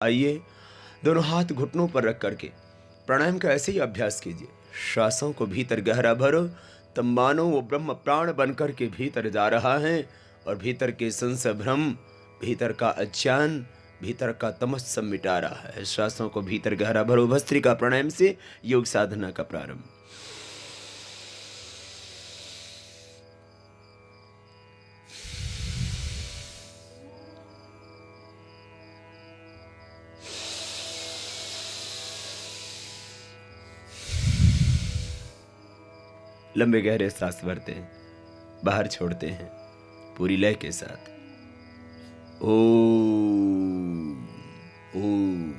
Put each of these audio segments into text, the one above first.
आइए दोनों हाथ घुटनों पर रख करके प्राणायाम का ऐसे ही अभ्यास कीजिए। श्वासों को भीतर गहरा भरो, तब मानो वो ब्रह्म प्राण बनकर के भीतर जा रहा है और भीतर के संशय भ्रम, भीतर का अज्ञान, भीतर का तमस सब मिटा रहा है। श्वासों को भीतर गहरा भरो। भस्त्रिका प्राणायाम से योग साधना का प्रारंभ। लंबे गहरे सांस भरते हैं, बाहर छोड़ते हैं पूरी लय के साथ। ओम ओम।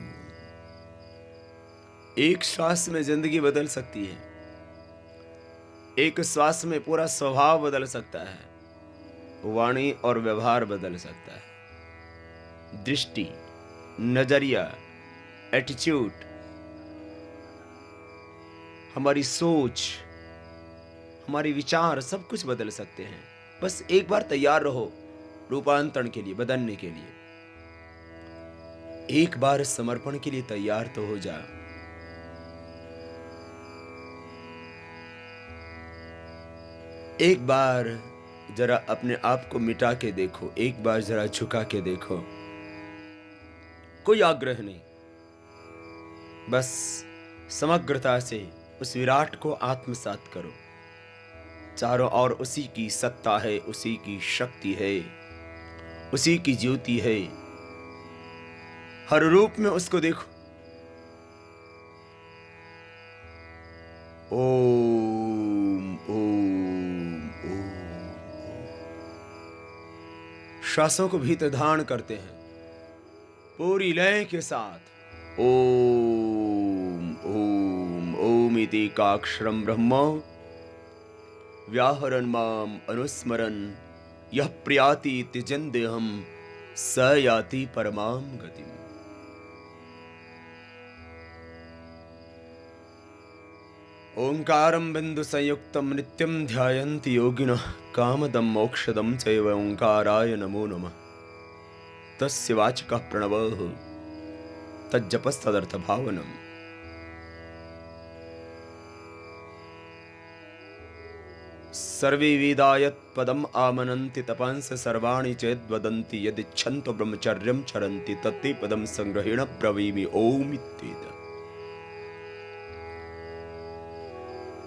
एक श्वास में जिंदगी बदल सकती है, एक श्वास में पूरा स्वभाव बदल सकता है, वाणी और व्यवहार बदल सकता है, दृष्टि, नजरिया, एटीट्यूड, हमारी सोच, हमारे विचार सब कुछ बदल सकते हैं। बस एक बार तैयार रहो रूपांतरण के लिए, बदलने के लिए। एक बार समर्पण के लिए तैयार तो हो जा। एक बार जरा अपने आप को मिटा के देखो, एक बार जरा झुका के देखो। कोई आग्रह नहीं, बस समग्रता से उस विराट को आत्मसात करो। चारों ओर उसी की सत्ता है, उसी की शक्ति है, उसी की ज्योति है। हर रूप में उसको देखो। ओम ओम ओम। श्वासों को भीतर धारण करते हैं पूरी लय के साथ। ओम ओम ओम इति एकाक्षरम ब्रह्म व्याहरन् माम अनुस्मरन् यः प्रयाति त्यजन्देहम् स याति परमां गतिम्। ओंकारं बिंदु संयुक्तं नित्यं ध्यायन्ति योगिनः कामदं मोक्षदं चैव ओंकाराय नमो नमः। तस्य वाचकः प्रणवः तज्जपस्तदर्थ भावनम्। सर्वे वेदा यत् पदम् आमनन्ति तपांस सर्वाणि चेद्वदन्ति यदिच्छन्तो ब्रह्मचर्यं चरन्ति तत्ते पदं संग्रहेण ब्रवीमि ओम इत्येतत्।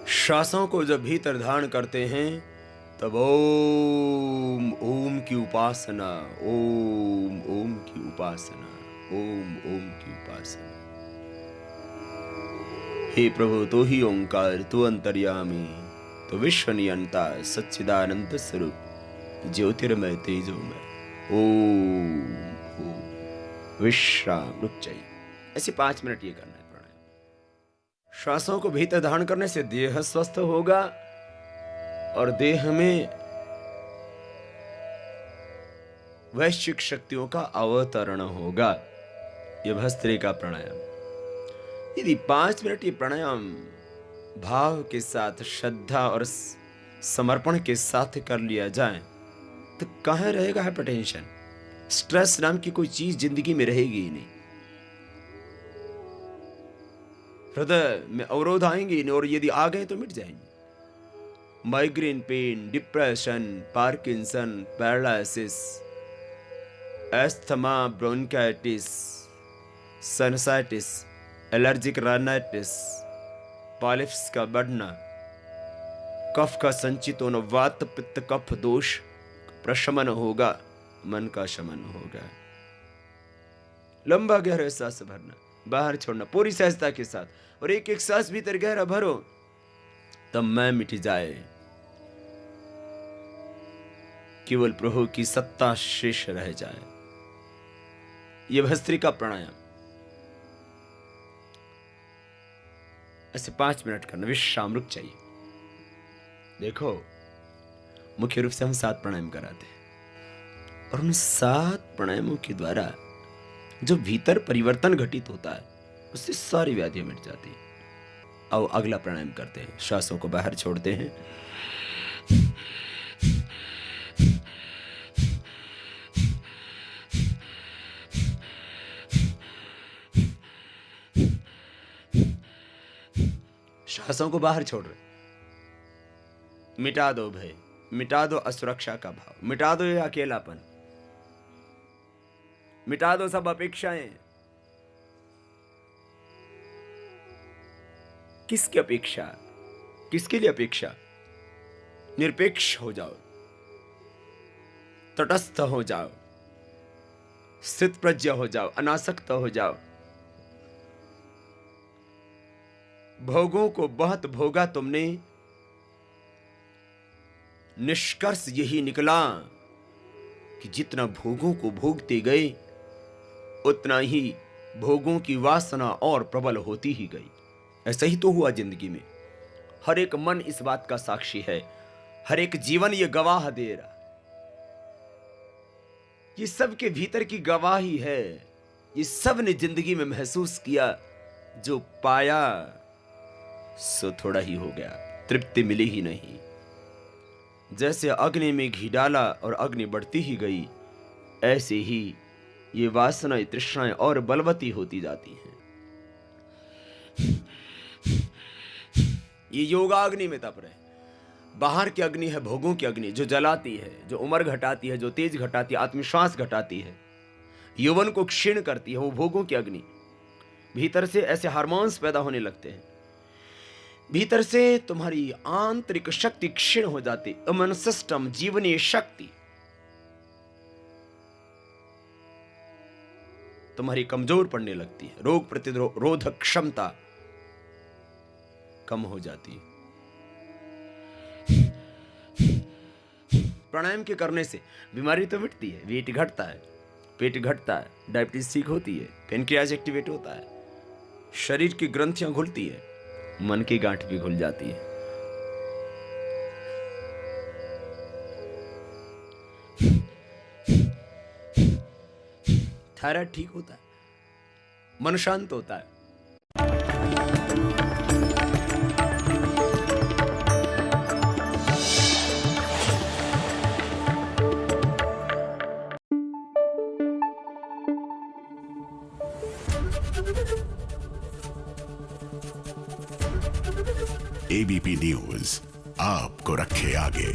श्वासों को जब भीतर धारण करते हैं तब ओम ओम की उपासना, ओम ओम की उपासना, ओम ओम की उपासना। हे प्रभु, तो ही ओंकार, तू अंतर्यामी, तो विश्व नियंता, सच्चिदानंद स्वरूप, ज्योतिर्मय तेजोमय। ओम ओम। विश्राम, रुक जाइए। ऐसे 5 मिनट ये करना है प्राणायाम। श्वासों को भीतर धारण करने से देह स्वस्थ होगा और देह में वैश्विक शक्तियों का अवतरण होगा। यह भस्त्रिका प्राणायाम। यदि 5 मिनट ये प्राणायाम भाव के साथ, श्रद्धा और समर्पण के साथ कर लिया जाए तो कहाँ रहेगा हाइपरटेंशन, स्ट्रेस नाम की कोई चीज जिंदगी में रहेगी ही नहीं। हृदय में अवरोध आएंगे नहीं, और यदि आ गए तो मिट जाएंगे। Migraine pain, depression, Parkinson, paralysis, asthma, bronchitis, sinusitis, allergic rhinitis, polyps का बढ़ना, कफ का संचित होना, वात पित्त कफ दोष प्रशमन होगा, मन का शमन होगा। लंबा गहरा सांस भरना, बाहर छोड़ना पूरी सहजता के साथ, और एक एक सांस भीतर गहरा भरो तब मैं मिट जाए, केवल प्रभु की सत्ता शेष रह जाए। यह भस्त्रिका प्राणायाम ऐसे 5 मिनट करना। विश्राम, रुक चाहिए। देखो, मुख्य रूप से हम 7 प्राणायाम कराते हैं और उन 7 प्राणायामों के द्वारा जो भीतर परिवर्तन घटित होता है उससे सारी व्याधियां मिट जाती हैं। आओ अगला प्राणायाम करते हैं। श्वासों को बाहर छोड़ते हैं। साहसों को बाहर छोड़ रहे। मिटा दो भय, मिटा दो असुरक्षा का भाव, मिटा दो ये अकेलापन, मिटा दो सब अपेक्षाएं। किसकी अपेक्षा? किसके लिए अपेक्षा? निरपेक्ष हो जाओ, तटस्थ हो जाओ, स्थित प्रज्ञ हो जाओ, अनासक्त हो जाओ। भोगों को बहुत भोगा तुमने, निष्कर्ष यही निकला कि जितना भोगों को भोगते गए उतना ही भोगों की वासना और प्रबल होती ही गई। ऐसा ही तो हुआ जिंदगी में। हर एक मन इस बात का साक्षी है, हर एक जीवन ये गवाह दे रहा। ये सब के भीतर की गवाही है। ये सब ने जिंदगी में महसूस किया, जो पाया सो थोड़ा ही हो गया, तृप्ति मिली ही नहीं। जैसे अग्नि में घी डाला और अग्नि बढ़ती ही गई, ऐसे ही ये वासनाएं, तृष्णाएं और बलवती होती जाती हैं। ये योगाग्नि में तप रहे। बाहर की अग्नि है भोगों की अग्नि, जो जलाती है, जो उम्र घटाती है, जो तेज घटाती है, आत्मविश्वास घटाती है, यौवन को क्षीण करती है, वो भोगों की अग्नि। भीतर से ऐसे हार्मोन्स पैदा होने लगते हैं, भीतर से तुम्हारी आंतरिक शक्ति क्षीण हो जाती, इम्यून सिस्टम, जीवनीय शक्ति तुम्हारी कमजोर पड़ने लगती है, रोग प्रतिरोधक क्षमता कम हो जाती है। प्राणायाम के करने से बीमारी तो मिटती है, वेट घटता है, पेट घटता है, डायबिटीज ठीक होती है, पेनक्रियाज एक्टिवेट होता है, शरीर की ग्रंथियां खुलती है, मन की गांठ भी खुल जाती है। थायराइड ठीक होता है, मन शांत होता है। एबीपी न्यूज आपको रखे आगे।